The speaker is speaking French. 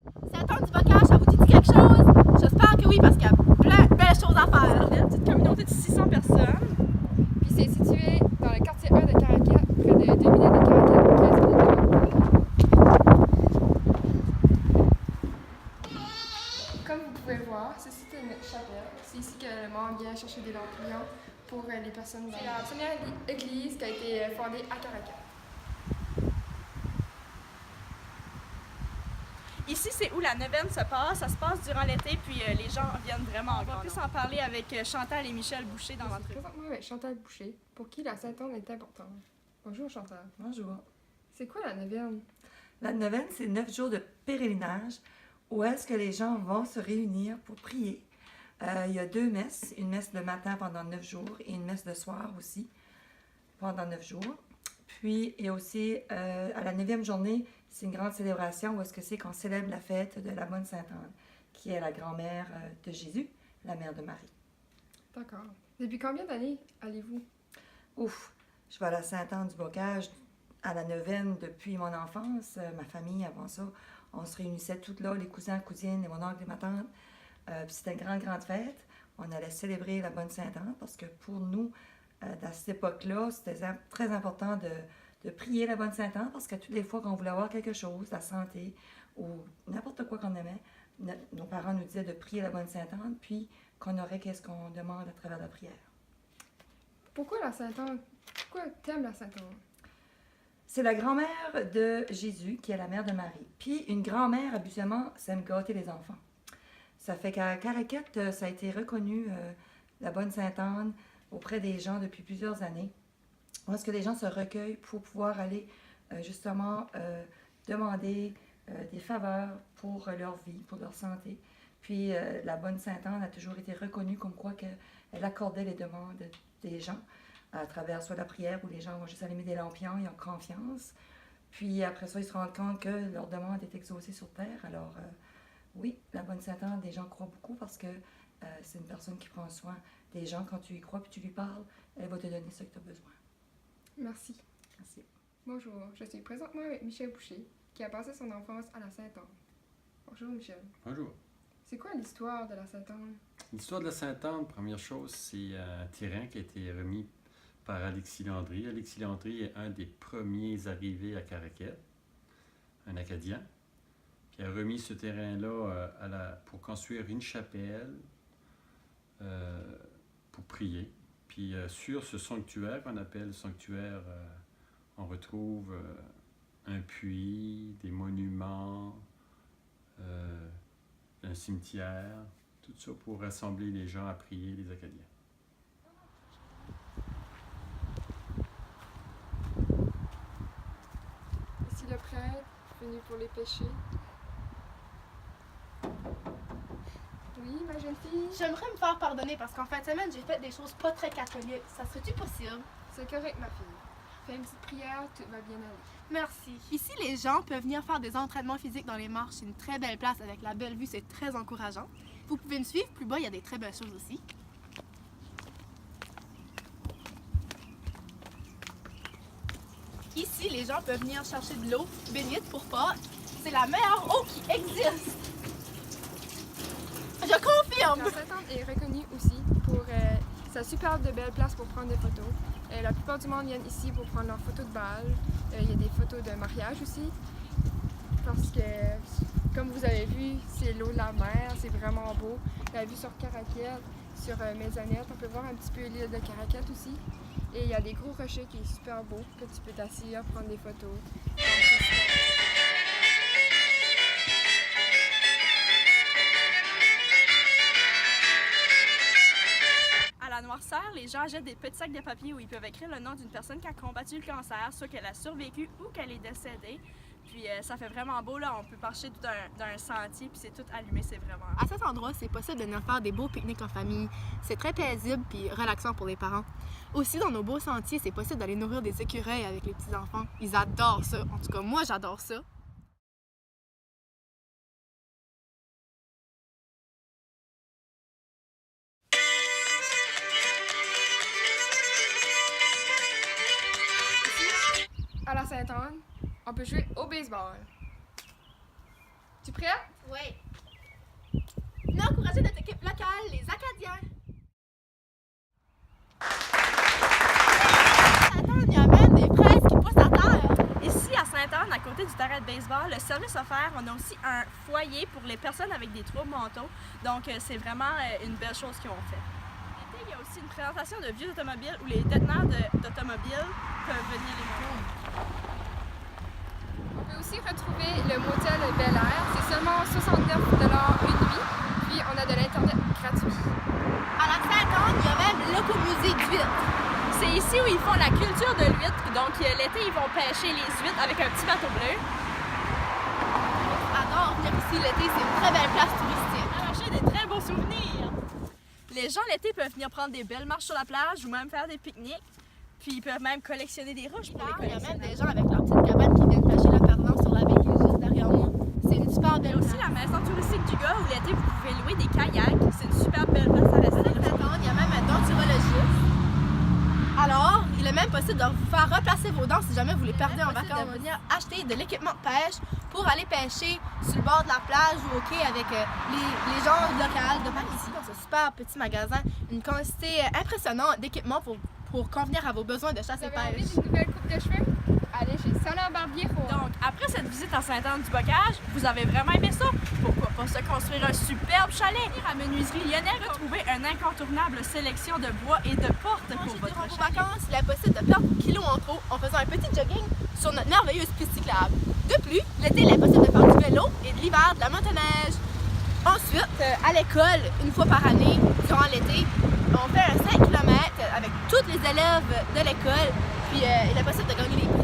Saint-Anne-du-Bocage, ça vous dit quelque chose? J'espère que oui, parce qu'il y a plein de belles choses à faire. C'est une petite communauté de 600 personnes. Puis c'est situé dans le quartier 1 de Caraquet, près de 2 minutes de Caraquet, 15 minutes de route. Comme vous pouvez voir, ceci est une chapelle. C'est ici que le monde vient chercher des lampions pour les personnes. C'est la première église qui a été fondée à Caraquet. Ici, c'est où la neuvaine se passe. Ça se passe durant l'été, puis les gens viennent vraiment. On va plus en parler avec Chantal et Michel Boucher dans l'entrevue. Présentement avec Chantal Boucher, pour qui la Sainte-Anne est importante. Bonjour Chantal. Bonjour. C'est quoi la neuvaine? La neuvaine, c'est 9 jours de pèlerinage où est-ce que les gens vont se réunir pour prier. Il y a 2 messes, une messe le matin pendant 9 jours et une messe le soir aussi pendant 9 jours. Puis, il y a aussi, à la 9e journée, c'est une grande célébration où est-ce que c'est qu'on célèbre la fête de la Bonne Sainte-Anne, qui est la grand-mère de Jésus, la mère de Marie. D'accord. Depuis combien d'années allez-vous? Ouf, je vais à la Sainte-Anne-du-Bocage à la neuvaine depuis mon enfance. Ma famille, avant ça, on se réunissait toutes là, les cousins, cousines, les mon oncle et ma tante. Puis c'était une grande fête. On allait célébrer la Bonne Sainte-Anne parce que pour nous, dans cette époque-là, c'était très important de prier la Bonne Sainte-Anne parce que toutes les fois qu'on voulait avoir quelque chose, la santé ou n'importe quoi qu'on aimait, nos parents nous disaient de prier la Bonne Sainte-Anne, puis qu'on aurait qu'est-ce qu'on demande à travers la prière. Pourquoi la Sainte-Anne? Pourquoi t'aimes la Sainte-Anne? C'est la grand-mère de Jésus qui est la mère de Marie. Puis une grand-mère, habituellement, ça aime gâter les enfants. Ça fait qu'à Caraquet, ça a été reconnu, la Bonne Sainte-Anne, auprès des gens depuis plusieurs années. Où est-ce que les gens se recueillent pour pouvoir aller justement demander des faveurs pour leur vie, pour leur santé. Puis la Bonne Sainte-Anne a toujours été reconnue comme quoi qu'elle accordait les demandes des gens à travers soit la prière où les gens vont juste allumer des lampions, ils ont confiance. Puis après ça, ils se rendent compte que leur demande est exaucée sur terre. Alors oui, la Bonne Sainte-Anne, les gens croient beaucoup parce que c'est une personne qui prend soin des gens. Quand tu y crois puis tu lui parles, elle va te donner ce que tu as besoin. Merci. Merci. Bonjour, je suis présentement avec Michel Boucher, qui a passé son enfance à la Sainte-Anne. Bonjour Michel. Bonjour. C'est quoi l'histoire de la Sainte-Anne? L'histoire de la Sainte-Anne, première chose, c'est un terrain qui a été remis par Alexis Landry. Alexis Landry est un des premiers arrivés à Caraquet, un Acadien. Puis il a remis ce terrain-là pour construire une chapelle pour prier. Puis sur ce sanctuaire qu'on appelle le sanctuaire, on retrouve un puits, des monuments, un cimetière, tout ça pour rassembler les gens à prier, les Acadiens. Ici le prêtre, venu pour les péchés. Oui, ma jeune fille? J'aimerais me faire pardonner parce qu'en fin de semaine, j'ai fait des choses pas très catholiques. Ça serait-tu possible? C'est correct, ma fille. Fais une petite prière, tout va bien aller. Merci. Ici, les gens peuvent venir faire des entraînements physiques dans les marches. C'est une très belle place avec la belle vue, c'est très encourageant. Vous pouvez me suivre, plus bas, il y a des très belles choses aussi. Ici, les gens peuvent venir chercher de l'eau bénite pour Pâques. C'est la meilleure eau qui existe. Je confirme! La Sainte-Anne est reconnue aussi pour sa superbe de belles places pour prendre des photos. La plupart du monde viennent ici pour prendre leurs photos de bal. Il y a des photos de mariage aussi. Parce que, comme vous avez vu, c'est l'eau de la mer, c'est vraiment beau. La vue sur Caraquet, sur Maisonnette, on peut voir un petit peu l'île de Caraquet aussi. Et il y a des gros rochers qui est super beau, que tu peux t'asseoir, prendre des photos. À la Noirceur, les gens jettent des petits sacs de papier où ils peuvent écrire le nom d'une personne qui a combattu le cancer, soit qu'elle a survécu ou qu'elle est décédée. Puis ça fait vraiment beau, là. On peut marcher tout d'un sentier, puis c'est tout allumé, c'est vraiment... À cet endroit, c'est possible de venir faire des beaux pique-niques en famille. C'est très paisible puis relaxant pour les parents. Aussi, dans nos beaux sentiers, c'est possible d'aller nourrir des écureuils avec les petits-enfants. Ils adorent ça. En tout cas, moi, j'adore ça. À la Sainte-Anne, on peut jouer au baseball. Tu prêt? Oui. Venez encourager notre équipe locale, les Acadiens. Attends, il y a même des fraises qui poussent à terre. Ici, à Sainte-Anne, à côté du terrain de baseball, le service offert, on a aussi un foyer pour les personnes avec des troubles mentaux. Donc, c'est vraiment une belle chose qu'ils ont fait. L'été, il y a aussi une présentation de vieux automobiles où les déteneurs d'automobiles peuvent venir les voir. On peut aussi retrouver le motel Bel Air. C'est seulement 69 $ une nuit. Puis on a de l'Internet gratuit. À la Sainte-Anne, il y a même l'Ecomusée d'huîtres. C'est ici où ils font la culture de l'huître. Donc, l'été, ils vont pêcher les huîtres avec un petit bateau bleu. J'adore venir ici l'été, c'est une très belle place touristique. Arracher des très beaux souvenirs. Les gens, l'été, peuvent venir prendre des belles marches sur la plage ou même faire des pique-niques. Puis, ils peuvent même collectionner des roches pour les Il y a même collectionner. des gens avec leur petite cabane qui viennent pêcher la pervenche sur la baie qui est juste derrière moi. C'est une super Il y belle a aussi place. la maison touristique du gars où l'été, vous pouvez louer des kayaks. C'est une super belle place à rester. Il y a même un denturologiste. Alors, il est même possible de vous faire replacer vos dents si jamais vous les perdez en vacances. De venir acheter de l'équipement de pêche pour aller pêcher sur le bord de la plage ou au quai avec les gens locaux de par ici. Dans ce super petit magasin, une quantité impressionnante d'équipements pour convenir à vos besoins de chasse Vous et avez envie pêche. d'une nouvelle coupe de cheveux? Allez chez Salon Barbier pour... Donc, après cette visite à Sainte-Anne-du-Bocage, vous avez vraiment aimé ça? Pourquoi pas se construire un superbe chalet? À Menuiserie Lionel, retrouvez une incontournable sélection de bois et de portes pour votre Durant vos chalet. vacances, il est possible de perdre des kilos en trop en faisant un petit jogging sur notre merveilleuse piste cyclable. De plus, l'été, il est possible de faire du vélo et de l'hiver, de la motoneige. Ensuite, à l'école, une fois par année, durant l'été, on fait un 5 km avec tous les élèves de l'école. Puis, il est possible de gagner des prix.